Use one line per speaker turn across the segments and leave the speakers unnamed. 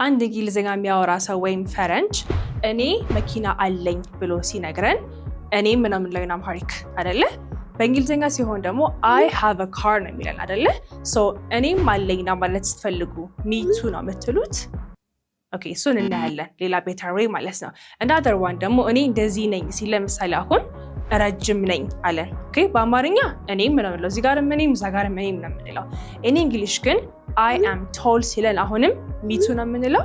አንድ እንግሊዝኛ የሚያወራ ሰው ወይም ፈረንጅ እኔ መኪና አለኝ ብሎ ሲነግረን እኔ ምናምን ላይ ነው አምሃሪክ አይደለ? በእንግሊዝኛ ሲሆን ደግሞ I have a car ነው የሚለን አይደለ? ሶ እኔም አለኝ ነው ማለት ስትፈልጉ me too ነው የምትሉት። ኦኬ እሱን እናያለን ሌላ ቤተር ዌይ ማለት ነው። another one ደግሞ እኔ እንደዚህ ነኝ ሲል ለምሳሌ አሁን ረጅም ነኝ አለን። ኦኬ በአማርኛ እኔም ነው የምንለው፣ እዚህ ጋር እኔም እዛ ጋር እኔም ነው የምንለው። in English ግን I am tall ሲለን አሁንም me too ነው የምንለው።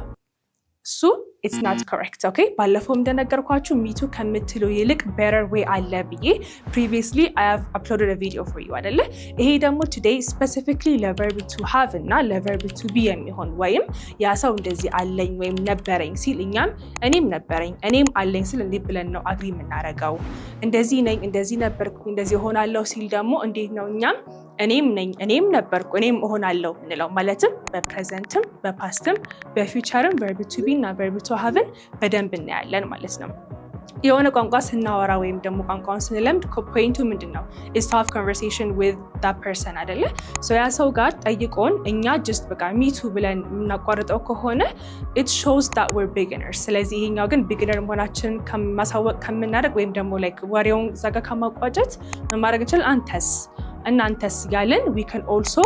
እሱ it's not correct. okay ባለፈው እንደነገርኳችሁ me too ከምትሉ ይልቅ better way አለ ብዬ previously I have uploaded a video for you አይደለ? ይሄ ደግሞ today specifically ለverb to have እና ለverb to be የሚሆን ወይም ያ ሰው እንደዚህ አለኝ ወይም ነበረኝ ሲል እኛም እኔም ነበረኝ እኔም አለኝ ሲል እንዴት ብለን ነው አግሪ የምናደርገው? እንደዚህ ነኝ እንደዚህ ነበርኩ እንደዚህ እሆናለሁ ሲል ደግሞ እንዴት ነው እኛም እኔም ነኝ እኔም ነበርኩ እኔም እሆናለሁ እንለው? ማለትም በፕሬዘንትም በፓስትም በፊውቸርም verb to be እና verb to have በደንብ እናያለን ማለት ነው። የሆነ ቋንቋ ስናወራ ወይም ደግሞ ቋንቋውን ስንለምድ ፖይንቱ ምንድን ነው? is to have conversation with that person አይደለ? ሶ ያ ሰው ጋር ጠይቆን እኛ just በቃ me too ብለን የምናቋርጠው ከሆነ it shows that we're beginners። ስለዚህ ይሄኛው ግን beginner መሆናችንን ከማሳወቅ ከምናደርግ ወይም ደግሞ like ወሬውን ዘጋ ከማቋጨት ማድረግ እንችላለን። አንተስ እናንተስ ያለን we can also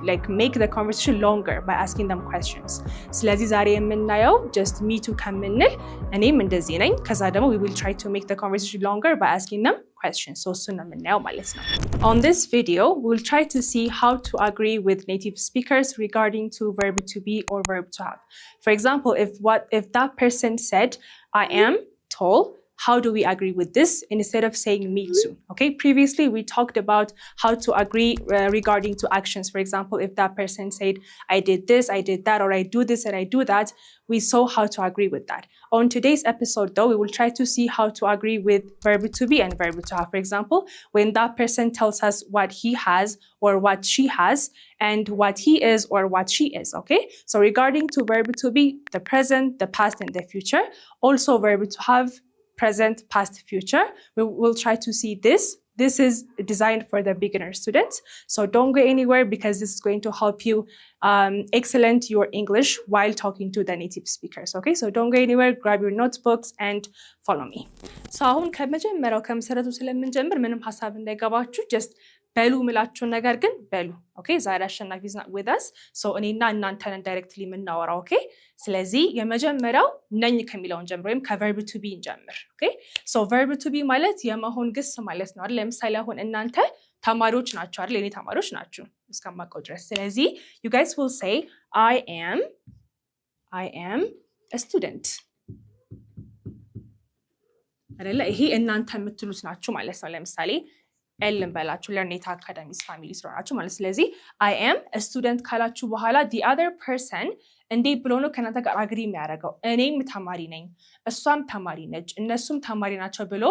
like make the conversation longer by asking them questions። ስለዚህ ዛሬ የምናየው just me too ከምንል እኔም እንደዚህ ነኝ ከዛ ደግሞ we will try to make the conversation longer by asking them questions። so እሱን ነው የምናየው ማለት ነው። On this video we will try to see how to agree with native speakers regarding to verb to be or verb to have. For example, if that person said I am tall, how do we agree with this instead of saying me too? Okay, previously we talked about how to agree regarding to actions. For example, if that person said I did this, I did that, or I do this and I do that, we saw how to agree with that. On today's episode though, we will try to see how to agree with verb to be and verb to have. For example, when that person tells us what he has or what she has and what he is or what she is. Okay, so regarding to verb to be, the present, the past and the future. Also verb to have, present, past, future. We will try to see this. This is designed for the beginner students. So don't go anywhere because this is going to help you excellent your English while talking to the native speakers. Okay, so don't go anywhere. Grab your notebooks and follow me. So አሁን ከመጀመሪያው ከመሰረቱ ስለምንጀምር ምንም ሐሳብ እንዳይገባችሁ just በሉ ምላችሁን ነገር ግን በሉ። ኦኬ ዛሬ አሸናፊ is not with us. so እኔና እናንተን ዳይሬክትሊ የምናወራው። ኦኬ ስለዚህ የመጀመሪያው ነኝ ከሚለውን ጀምር ወይም ከverb to be እንጀምር። ኦኬ so verb to be ማለት የመሆን ግስ ማለት ነው አይደል? ለምሳሌ አሁን እናንተ ተማሪዎች ናችሁ አይደል? የኔ ተማሪዎች ናችሁ እስከማውቀው ድረስ። ስለዚህ you guys will say I am a student አይደል? ይሄ እናንተ የምትሉት ናችሁ ማለት ነው። ለምሳሌ ኤልን በላችሁ ለርኔት አካዳሚስ ፋሚሊ ስለሆናችሁ ማለት። ስለዚህ I am a student ካላችሁ በኋላ the other person እንዴት ብሎ ነው ከእናንተ ጋር አግሪ የሚያደርገው? እኔም ተማሪ ነኝ እሷም ተማሪ ነች እነሱም ተማሪ ናቸው ብሎ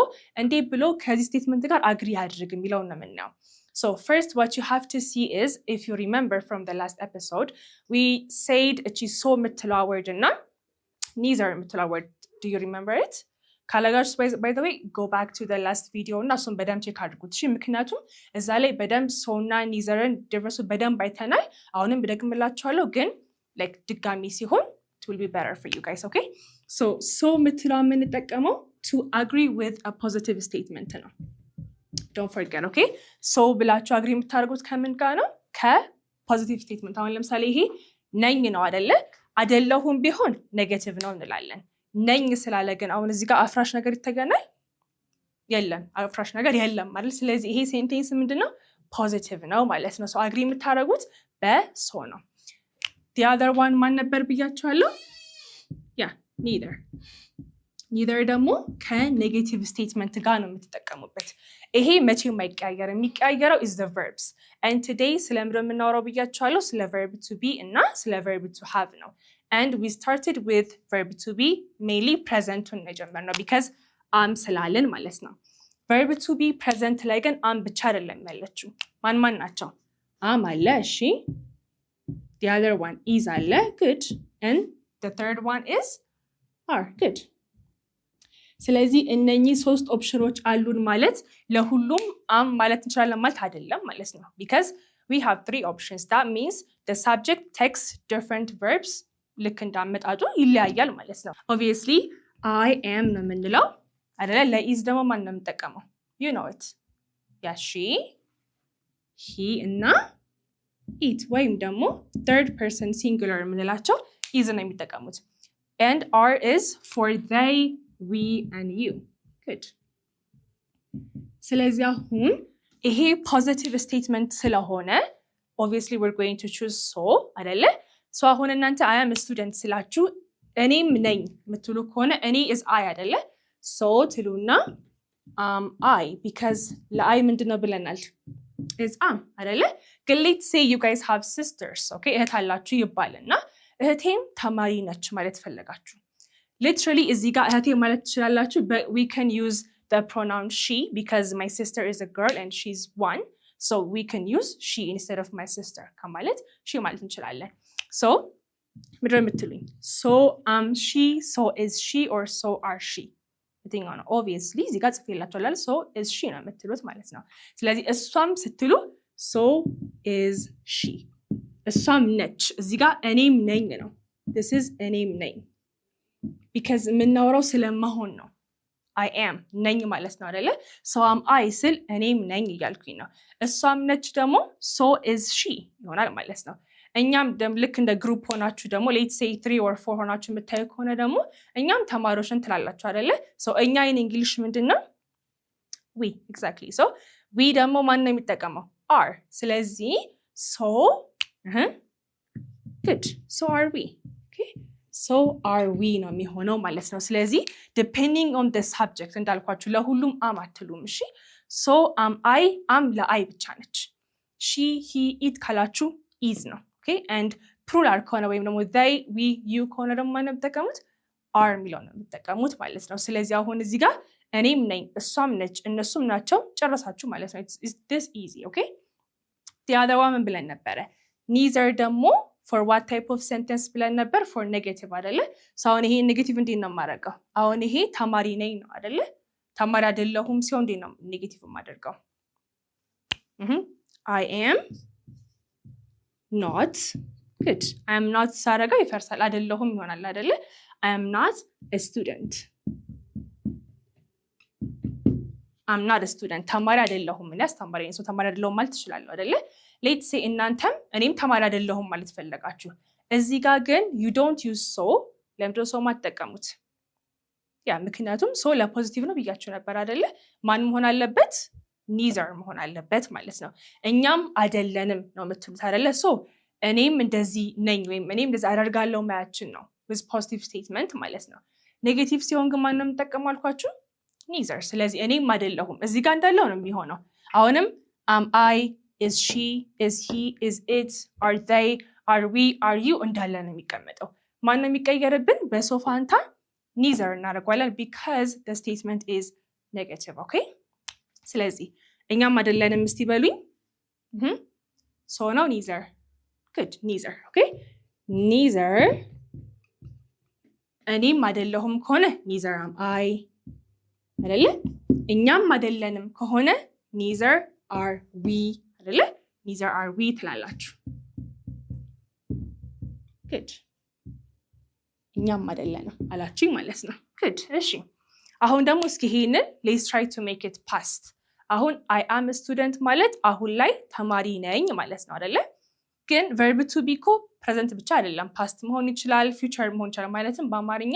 እንዴት ብሎ ከዚህ ስቴትመንት ጋር አግሪ ያድርግ የሚለውን ነው የምናየው። So first what you have to see is, if you remember from the last episode, we said እቺ so የምትለዋ word እና neither የምትለዋ word. Do you remember it? ካላጋሽ by the way go back to the last video እና እሱን በደንብ ቼክ አድርጉት እሺ። ምክንያቱም እዛ ላይ በደንብ ሶና ኒዘርን ዲፍረንሱ በደንብ አይተናል። አሁንም ብደግምላችኋለሁ ግን like ድጋሚ ሲሆን it will be better for you guys. okay so የምትለዋ የምንጠቀመው to agree with a positive statement ነው። don't forget. okay so ብላችሁ አግሪ የምታደርጉት ከምን ጋር ነው? ከፖዚቲቭ ስቴትመንት። አሁን ለምሳሌ ይሄ ነኝ ነው አይደለ? አይደለሁም ቢሆን ኔጌቲቭ ነው እንላለን። ነኝ ስላለ ግን አሁን እዚህ ጋር አፍራሽ ነገር ይተገናል የለም፣ አፍራሽ ነገር የለም ማለት። ስለዚህ ይሄ ሴንቴንስ ምንድነው? ፖዚቲቭ ነው ማለት ነው። ሶ አግሪ የምታደርጉት በሶ ነው። the other one ማን ነበር ብያችኋለሁ? neither ደግሞ ከኔጌቲቭ ስቴትመንት ጋር ነው የምትጠቀሙበት። ይሄ መቼም አይቀያየርም። የሚቀያየረው is the verbs and today ስለምንድነው የምናወራው ብያችኋለሁ? ስለ verb to be እና ስለ verb to have ነው። and we started with verb to be mainly present ነው የጀመርነው because am ስላለን ማለት ነው። verb to be present ላይ ግን am ብቻ አይደለም ያለችው። ማን ናቸው? am አለ እሺ፣ the other one is አለ good, and the third one is are good። ስለዚህ እነኚህ ሶስት ኦፕሽኖች አሉን ማለት ለሁሉም am ማለት እንችላለን ማለት አይደለም ማለት ነው because we have three options. That means the subject takes different verbs ልክ እንዳመጣጡ ይለያያል ማለት ነው። obviously I am ነው የምንለው አይደለ? ለኢዝ ደግሞ ማን ነው የምንጠቀመው? you know it yeah she he እና it ወይም ደግሞ third person singular የምንላቸው is ነው የሚጠቀሙት and are is for they we and you good ስለዚህ አሁን ይሄ positive statement ስለሆነ obviously we're going to choose so አይደለ? so አሁን እናንተ I am a student ስላችሁ እኔም ነኝ የምትሉ ከሆነ እኔ is I አይደለ? so ትሉና I because ለአይ ምንድነው ብለናል? is am አይደለ? ግን let's say you guys have sisters okay እህት አላችሁ ይባልና እህቴም ተማሪ ነች ማለት ፈለጋችሁ literally እዚህ ጋር እህቴ ማለት ትችላላችሁ but we can use the pronoun she because my sister is a girl and she's one so we can use she instead of my sister ከማለት she ማለት እንችላለን so ምድር የምትሉኝ so she so is she or so are she የትኛው ነው? obviously እዚህ ጋር ጽፌላችኋለሁ so is she ነው የምትሉት ማለት ነው። ስለዚህ እሷም ስትሉ so is she እሷም ነች እዚህ ጋር እኔም ነኝ ነው this is እኔም ነኝ because የምናወራው ስለመሆን ነው I am ነኝ ማለት ነው አይደለ? so am I ስል እኔም ነኝ እያልኩኝ ነው። እሷም ነች ደግሞ so is she ይሆናል ማለት ነው። እኛም ልክ እንደ ግሩፕ ሆናችሁ ደግሞ let's say 3 or 4 ሆናችሁ የምታዩ ከሆነ ደግሞ እኛም ተማሪዎችን ትላላችሁ አይደለ? so እኛ in English ምንድነው? we exactly so we ደግሞ ማን ነው የሚጠቀመው? are ስለዚህ so good so are we okay so are we ነው የሚሆነው ማለት ነው። ስለዚህ depending on the subject እንዳልኳችሁ ለሁሉም am አትሉም እሺ so I am ለአይ ብቻ ነች she he it ካላችሁ is ነው okay and plural ከሆነ ወይም ደግሞ they we you ከሆነ ደግሞ ማን ነው የምትጠቀሙት? are የሚለው ነው የምትጠቀሙት ማለት ነው። ስለዚህ አሁን እዚህ ጋር እኔም ነኝ እሷም ነች እነሱም ናቸው ጨረሳችሁ ማለት ነው። it's this easy okay the other one ብለን ነበረ neither ደግሞ for what type of sentence ብለን ነበር? for negative አይደለ? so አሁን ይሄ ኔጌቲቭ እንዴት ነው የማደርገው? አሁን ይሄ ተማሪ ነኝ ነው አይደለ? ተማሪ አይደለሁም ሲሆን እንዴት ነው ኔጌቲቭ የማደርገው? I am not good I am not ሳደርገው ይፈርሳል አይደለሁም ይሆናል አይደለ? I am not a student I'm not a student ተማሪ አይደለሁም እኔ አስተማሪ ነኝ so ተማሪ አይደለሁም ማለት ትችላለሁ አይደለ? let's say እናንተም እኔም ተማሪ አይደለሁም ማለት ፈለጋችሁ እዚህ ጋር ግን you don't use so ለምንድነው so ማትጠቀሙት? ያ ምክንያቱም so ለፖዚቲቭ ነው ብያችሁ ነበር አይደለ? ማን መሆን አለበት? neither መሆን አለበት ማለት ነው። እኛም አይደለንም ነው የምትሉት አይደለ? so እኔም እንደዚህ ነኝ ወይም እኔም እንደዚህ አደርጋለሁ ማያችን ነው with positive statement ማለት ነው። ኔጌቲቭ ሲሆን ግን ማን ነው የምጠቀመው አልኳችሁ? neither ስለዚህ እኔም አይደለሁም እዚህ ጋር እንዳለው ነው የሚሆነው። አሁንም am I is she is he is it are they are we are you እንዳለ ነው የሚቀመጠው። ማን ነው የሚቀየርብን? በሶፋንታ neither እናደርገዋለን because the statement is negative okay ስለዚህ እኛም አይደለንም እስቲ በሉኝ so ነው neither good neither okay neither እኔም አይደለሁም ከሆነ neither am I አይደለ? እኛም አይደለንም ከሆነ neither are we አይደለ? neither are we ትላላችሁ good እኛም አይደለንም አላችሁ ማለት ነው good እሺ አሁን ደግሞ እስኪ ይሄንን let's try to make it past አሁን I am a student ማለት አሁን ላይ ተማሪ ነኝ ማለት ነው አይደለ? ግን verb to be እኮ present ብቻ አይደለም past መሆን ይችላል future መሆን ይችላል። ማለትም በአማርኛ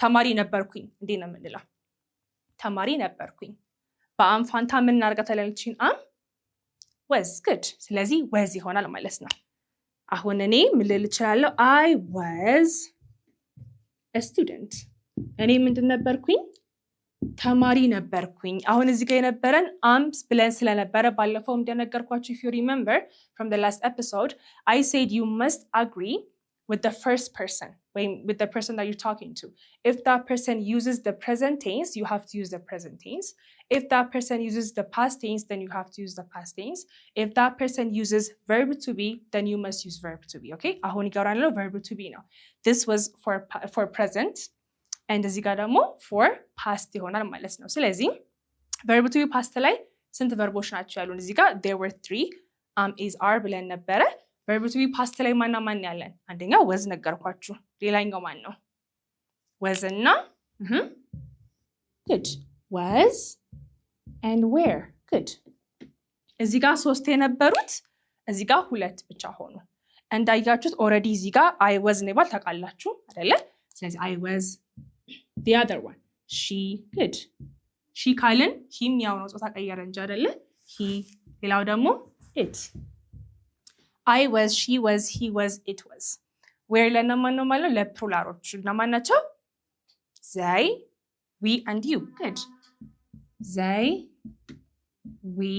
ተማሪ ነበርኩኝ እንዴ ነው የምንለው? ተማሪ ነበርኩኝ። በአም ፋንታ ምን እናደርጋታለን? am was good ስለዚህ was ይሆናል ማለት ነው። አሁን እኔ ምን ልል እችላለሁ? I was a student እኔ ምንድን ነበርኩኝ? ተማሪ ነበርኩኝ። አሁን እዚህ ጋር የነበረን አምስ ብለን ስለነበረ ባለፈው እንደነገርኳችሁ if you remember from the last episode I said you must agree with the first person with the person that you're talking to. If that person uses the present tense you have to use the present tense. If that person uses the past tense then you have to use the past tense. If that person uses verb to be then you must use verb to be okay? አሁን ይገራለው verb to be ነው። This was for present and እዚህ ጋር ደግሞ for past ይሆናል ማለት ነው። ስለዚህ verb to be past ላይ ስንት ቨርቦች ናቸው ያሉን? እዚህ ጋር there were 3 is are ብለን ነበረ። verb to be past ላይ ማን ያለን? አንደኛው was ነገርኳችሁ ሌላኛው ማን ነው? was እና good was and where good እዚህ ጋር 3 የነበሩት እዚህ ጋር 2 ብቻ ሆኑ። እንዳያችሁት ኦሬዲ እዚህ ጋር I was ነባል ታውቃላችሁ አይደለ? ስለዚህ I was the other one she good she ካልን him ያው ነው ጾታ ቀየረ እንጂ አይደለ? he ሌላው ደግሞ it I was she was he was it was where ለነማን ነው ማለት ለፕሉራሎች ለማን ናቸው? they we and you good they we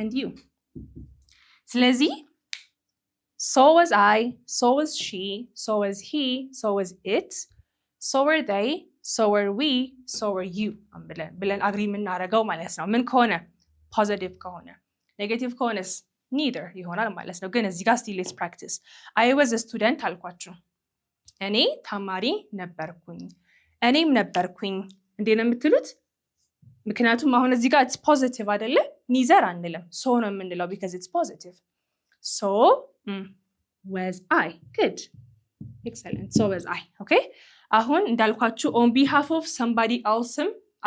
and you ስለዚህ so was I so was she so was he so was it so were they so were we so were you ብለን አግሪ የምናደርገው ማለት ነው። ምን ከሆነ ፖዚቲቭ ከሆነ ኔጌቲቭ ከሆነስ neither ይሆናል ማለት ነው። ግን እዚህ ጋር still let's practice I was a student አልኳችሁ። እኔ ተማሪ ነበርኩኝ እኔም ነበርኩኝ እንዴ ነው የምትሉት? ምክንያቱም አሁን እዚህ ጋር it's positive አይደለ? neither አንልም so ነው የምንለው because it's positive so was I good excellent so was I okay አሁን እንዳልኳችሁ on behalf of somebody else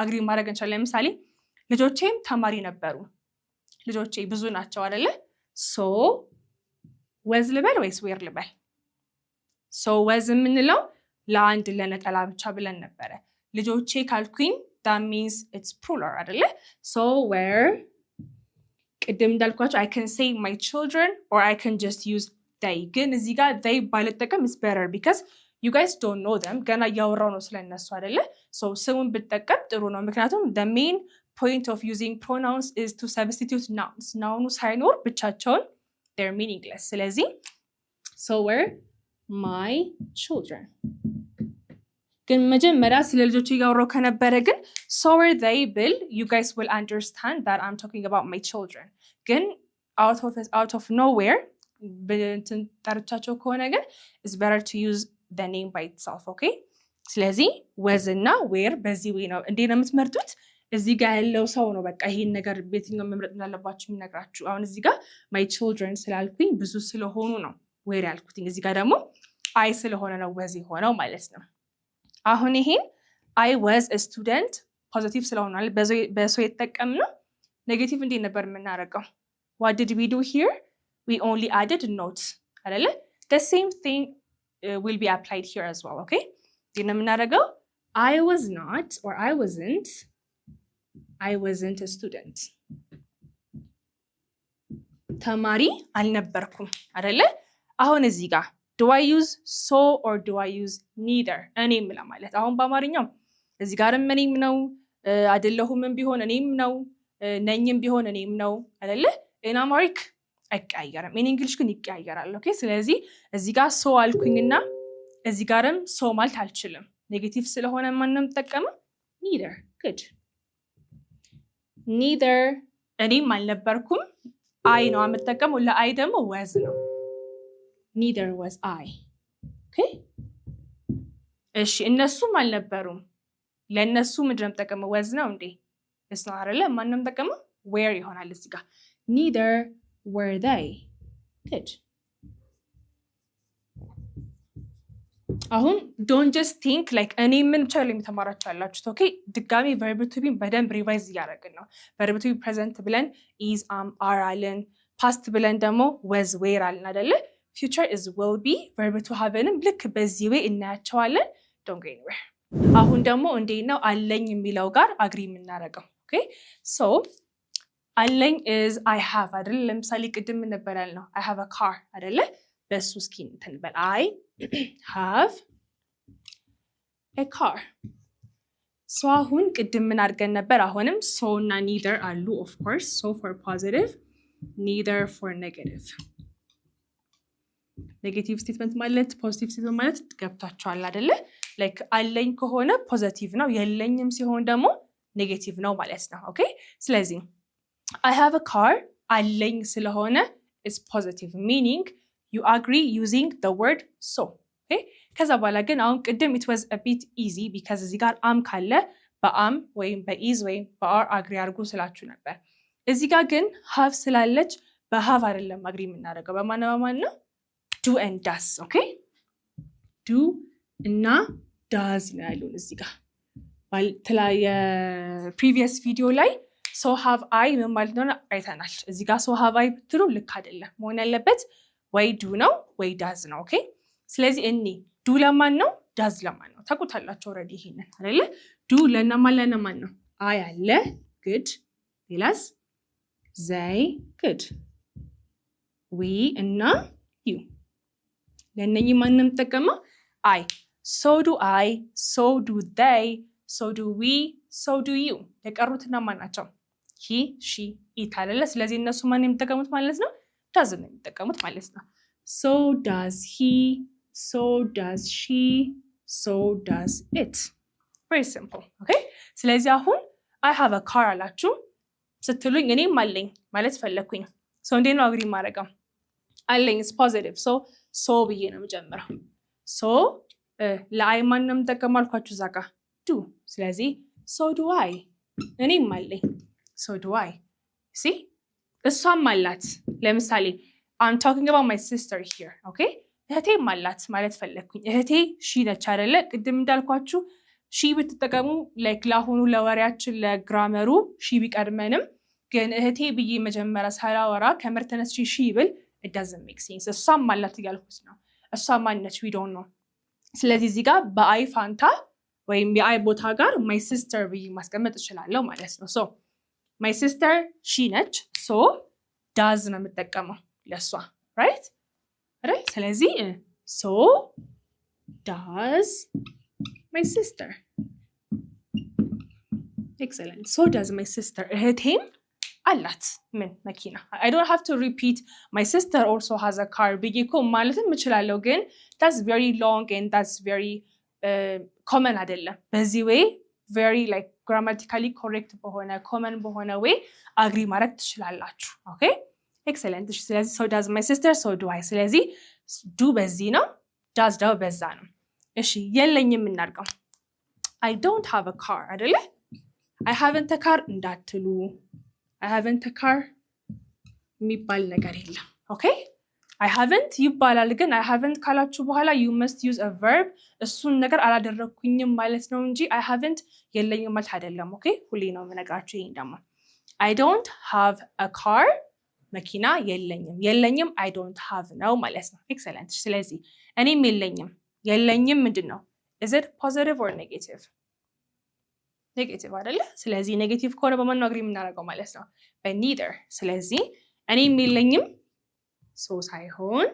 አግሪ ማድረግ እንችላለን። ለምሳሌ ልጆቼም ተማሪ ነበሩ። ልጆቼ ብዙ ናቸው አይደለ? so was ልበል ወይስ were ልበል? so was የምንለው ለአንድ ለነጠላ ብቻ ብለን ነበረ። ልጆቼ ካልኩኝ that means it's plural አይደለ? so were ቅድም እንዳልኳችሁ I can say my children or I can just use they ግን እዚህ ጋር they ባልጠቀም is better because you guys don't know them ገና እያወራው ነው ስለነሱ አይደለ? so ስሙን ብጠቀም ጥሩ ነው። ምክንያቱም the main point of using pronouns is to substitute nouns ናውኑ ሳይኖር ብቻቸውን they're meaningless ስለዚህ so were my children ግን መጀመሪያ ስለ ልጆች እያወራው ከነበረ ግን so were they ብል you guys will understand that I'm talking about my children ግን out of nowhere ብንትን ጠርቻቸው ከሆነ ግን it's better to use the name by itself okay ስለዚህ was እና where በዚህ way ነው እንዴ ነው የምትመርጡት? እዚህ ጋር ያለው ሰው ነው በቃ ይሄን ነገር በየትኛው መምረጥ እንዳለባችሁ የሚነግራችሁ። አሁን እዚህ ጋር my children ስላልኩኝ ብዙ ስለሆኑ ነው where ያልኩት። እዚህ ጋር ደግሞ I ስለሆነ ነው was የሆነው ማለት ነው። አሁን ይሄን I was a student ፖዚቲቭ ስለሆነ በሰው የተጠቀምነው ኔጌቲቭ እንዴት ነበር የምናደርገው? what did we do here? we only added notes አይደለ? the same thing will be applied here as well okay እንዴት ነው የምናደርገው? I was not or I wasn't a student ተማሪ አልነበርኩም አይደለ? አሁን እዚህ ጋር do I use so or do I use neither? እኔም ለማለት አሁን በአማርኛው እዚህ ጋርም እኔም ነው አይደለሁምም ቢሆን እኔም ነው ነኝም ቢሆን እኔም ነው አይደለ? in Amharic አይቀያየርም። in English ግን ይቀያየራል ኦኬ ስለዚህ እዚህ ጋር so አልኩኝና እዚህ ጋርም so ማለት አልችልም ኔጌቲቭ ስለሆነ ማንንም ተጠቀመ neither good neither እኔም አልነበርኩም I ነው የምጠቀመው ለአይ ደግሞ was ነው neither was I okay እሺ እነሱም አልነበሩም ለነሱ ምንድነው ተጠቀመው was ነው እንዴ እስ ነው አይደለ ማንንም ተጠቀመው where ይሆናል እዚህ ጋር neither were they good አሁን don't just think like እኔ ምን ቻለ የሚተማራችሁ አላችሁ ኦኬ ድጋሚ verb to be በደንብ ሪቫይዝ እያደረግን ነው verb to be present ብለን is are አለን past ብለን ደግሞ was were አለን አይደለ future is will be verb to haveንም ልክ በዚህ way እናያቸዋለን don't go anywhere አሁን ደግሞ እንዴት ነው አለኝ የሚለው ጋር አግሪ የምናደርገው ኦኬ so አለኝ is I have አይደለ ለምሳሌ ቅድም ነበር ያልነው I have a car አይደለ በሱ እስኪ እንተንበል I have a car so አሁን ቅድም ምን አድርገን ነበር አሁንም so እና neither አሉ of course so for positive neither for negative negative statement ማለት positive statement ማለት ገብታችኋል አይደለ like አለኝ ከሆነ positive ነው የለኝም ሲሆን ደግሞ negative ነው ማለት ነው ኦኬ ስለዚህ I have a car አለኝ ስለሆነ is positive meaning you agree using the word so okay ከዛ በኋላ ግን አሁን ቅድም it was a bit easy because እዚህ ጋር am ካለ በam ወይም በis ወይም በar agree አድርጉ ስላችሁ ነበር እዚህ ጋር ግን have ስላለች በሃቭ አይደለም agree የምናደርገው በማን ነው do and does okay do እና does ነው ያሉን እዚህ ጋር የፕሪቪየስ ቪዲዮ ላይ so have I ምን ማለት ነው አይተናል። እዚህ ጋር so have I ብትሉ ልክ አይደለም። መሆን ያለበት ወይ do ነው ወይ does ነው። ኦኬ ስለዚህ እኔ do ለማን ነው does ለማን ነው ታውቁታላችሁ ኦሬዲ ይሄንን አይደለ? do ለማን ነው I አለ good ሌላስ they good we እና you ለእነኚህ ማንም ተጠቀመው I so do I so do they so do we so do you የቀሩትና ማን ናቸው he she it አይደለ? ስለዚህ እነሱ ማን የሚጠቀሙት ማለት ነው does ነው የሚጠቀሙት ማለት ነው። so does he so does she so does it very simple okay ስለዚህ አሁን I have a car አላችሁ ስትሉኝ እኔም አለኝ ማለት ፈለኩኝ so እንዴት ነው አግሪ ማድረገው አለኝ is positive so ብዬ ነው የምጀምረው so ለአይ ማንም ተቀማልኳችሁ ዛጋ do ስለዚህ so do I እኔም አለኝ so do I see እሷም አላት ለምሳሌ I'm talking about my sister here okay እህቴም አላት ማለት ፈለኩኝ እህቴ she ነች አይደለ ቅድም እንዳልኳችሁ she ብትጠቀሙ like ለአሁኑ ለወሬያችን ለግራመሩ she ቢቀድመንም ግን እህቴ ብዬ መጀመሪያ ሳላወራ ከመርተነስ she ብል it doesn't make sense እሷም አላት እያልኩት ነው እሷም ማነች we don't know ስለዚህ እዚህ ጋር በአይ ፋንታ ወይም የአይ ቦታ ጋር my sister ብዬ ማስቀመጥ እችላለሁ ማለት ነው so my sister she ነች so does ነው የምጠቀመው ለሷ right ስለዚህ so does my sister excellent so does my sister እህቴም አላት ምን መኪና I don't have to repeat my sister also has a car ብዬ እኮ ማለትም እችላለሁ ግን that's very long and that's very common አይደለም በዚህ way very like grammatically correct በሆነ common በሆነ way agree ማድረግ ትችላላችሁ okay excellent ስለዚህ so does my sister so do I ስለዚህ do በዚህ ነው does ደግሞ በዛ ነው እሺ የለኝም እናድርገው I don't have a car አይደለ I haven't a car እንዳትሉ I haven't a car የሚባል ነገር የለም okay I haven't ይባላል ግን I haven't ካላችሁ በኋላ you must use a verb እሱን ነገር አላደረኩኝም ማለት ነው እንጂ I haven't የለኝም ማለት አይደለም okay ሁሌ ነው የምነግራችሁ ይሄን ደግሞ I don't have a car መኪና የለኝም I don't have ነው ማለት ነው excellent ስለዚህ እኔም የለኝም ምንድነው is it positive or negative negative አይደለ ስለዚህ negative ከሆነ በማን ነው agree የምናደርገው ማለት ነው neither ስለዚህ እኔም የለኝም so ሳይሆን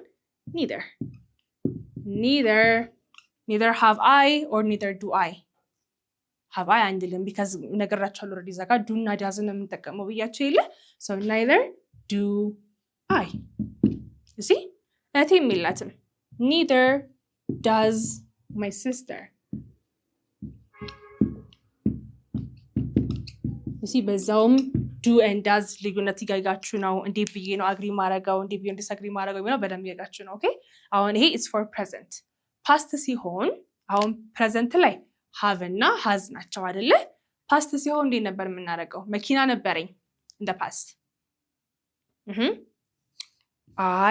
neither have I or neither do I have I አንድልም because ነገራችኋለሁ already ዘጋ do እና does ነው የምንጠቀመው ብያችሁ የለ so neither do I you see እህቴም የላትም neither does my sister you see በዛውም do and does ልዩነት ይጋጋችሁ ነው እንዴ ብዬ ነው agree ማረጋው እንዴ ብዬ disagree ማረጋው ነው በደንብ ይጋጋችሁ ነው okay አሁን ይሄ is for present past ሲሆን አሁን present ላይ have እና has ናቸው አይደለ past ሲሆን እንዴ ነበር የምናረጋው መኪና ነበረኝ in the past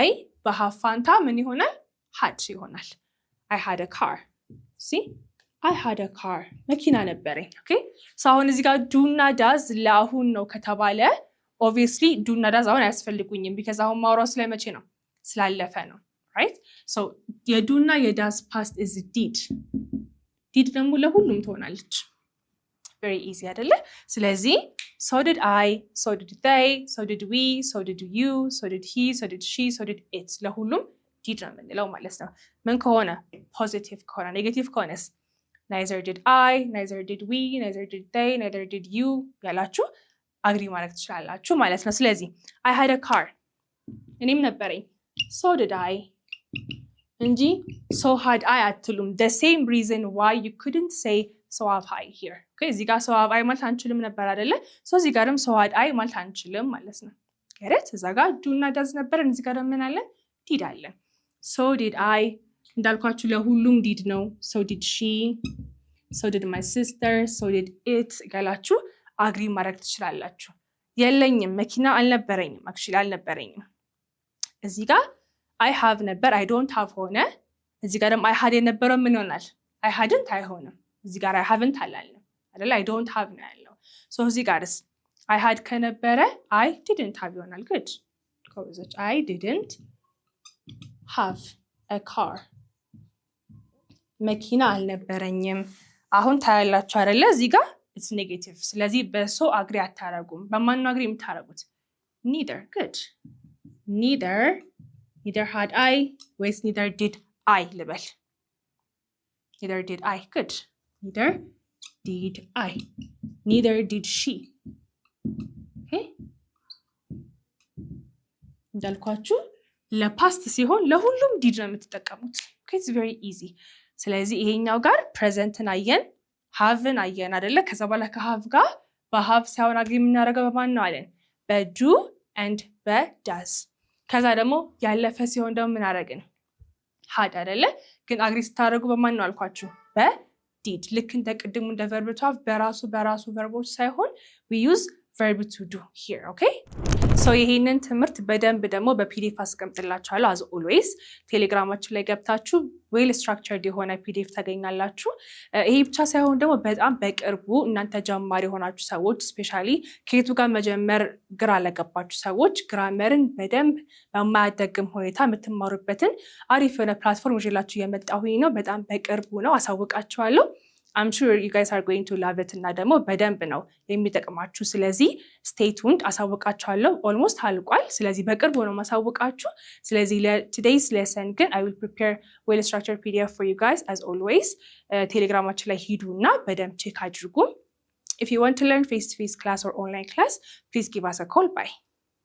I በhave ፋንታ ምን ይሆናል had ይሆናል I had a car see I had a car መኪና ነበረኝ okay so አሁን እዚህ ጋር do እና does ለአሁን ነው ከተባለ obviously do እና does አሁን አያስፈልጉኝም because አሁን ማውራው ስለመቼ ነው ስላለፈ ነው right so የdo እና የdoes past is did ደግሞ ለሁሉም ትሆናለች very easy አይደለ ስለዚህ so did I so did they so did we so did you so did he so did she so did it ለሁሉም did ነው የምንለው ማለት ነው ምን ከሆነ positive ከሆነ negative ከሆነስ neither did I neither did we neither did they neither did you ያላችሁ agree ማድረግ ትችላላችሁ ማለት ነው ስለዚህ I had a car እኔም ነበረኝ so did I እንጂ so had I አትሉም the same reason why you couldn't say so have I here okay እዚህ ጋር so have I ማለት አንችልም ነበር አይደለ so እዚህ ጋርም so had I ማለት አንችልም ማለት ነው ገረት እዛ ጋር do እና does ነበር እዚህ ጋር ምን አለ did አለ so did I እንዳልኳችሁ ለሁሉም did ነው so did she so did my sister so did it ጋላችሁ agree ማድረግ ትችላላችሁ የለኝም መኪና አልነበረኝም actually አልነበረኝም እዚህ ጋር I have ነበር I don't have ሆነ እዚህ ጋር ደግሞ I had የነበረው ምን ይሆናል? I hadn't አይሆንም። እዚህ ጋር I haven't አላልንም አይደለ? I don't have ነው ያለው። ሶ እዚህ ጋርስ I had ከነበረ I didn't have ይሆናል። good ጎበዞች። I didn't have a car መኪና አልነበረኝም። አሁን ታያላችሁ አይደለ? እዚህ ጋር it's negative። ስለዚህ በሶ አግሪ አታረጉም። በማን ነው አግሪ የምታረጉት? neither good neither had I ወይስ neither did I ልበል? neither did I good neither did I neither did she okay እንዳልኳችሁ ለፓስት ሲሆን ለሁሉም ዲድ ነው የምትጠቀሙት። okay it's very easy። ስለዚህ ይሄኛው ጋር ፕሬዘንትን አየን፣ ሃቭን አየን አይደለ? ከዛ በኋላ ከሃቭ ጋር በሃቭ ሳይሆን አግሪ የምናደርገው በማን ነው አለን? በዱ and በዳዝ። ከዛ ደግሞ ያለፈ ሲሆን ደግሞ ምን አደረግን? had አይደለ? ግን አግሪ ስታደርጉ በማን ነው አልኳችሁ? በዲድ። ልክ እንደ ቅድሙ እንደ verb to have በራሱ ቨርቦች ሳይሆን we use verb to do here okay? ሶ ይሄንን ትምህርት በደንብ ደግሞ በፒዲኤፍ አስቀምጥላችኋለሁ። as always ቴሌግራማችን ላይ ገብታችሁ ዌል ስትራክቸርድ የሆነ ፒዲኤፍ ታገኛላችሁ። ይሄ ብቻ ሳይሆን ደግሞ በጣም በቅርቡ እናንተ ጀማሪ የሆናችሁ ሰዎች ስፔሻሊ ከየቱ ጋር መጀመር ግራ ለገባችሁ ሰዎች ግራመርን በደንብ በማያዳግም ሁኔታ የምትማሩበትን አሪፍ የሆነ ፕላትፎርም ይዤላችሁ የመጣሁኝ ነው። በጣም በቅርቡ ነው፣ አሳውቃችኋለሁ። I'm sure you guys are going to love it እና ደግሞ በደንብ ነው የሚጠቅማችሁ። ስለዚህ stay tuned፣ አሳውቃችኋለሁ። ኦልሞስት አልቋል። ስለዚህ በቅርቡ ነው ማሳውቃችሁ። ስለዚህ today's lesson ግን I will prepare well structured PDF for you guys as always። ቴሌግራማችን ላይ ሂዱና በደንብ ቼክ አድርጉ። If you want to learn face-to-face class or online class, please give us a call. Bye.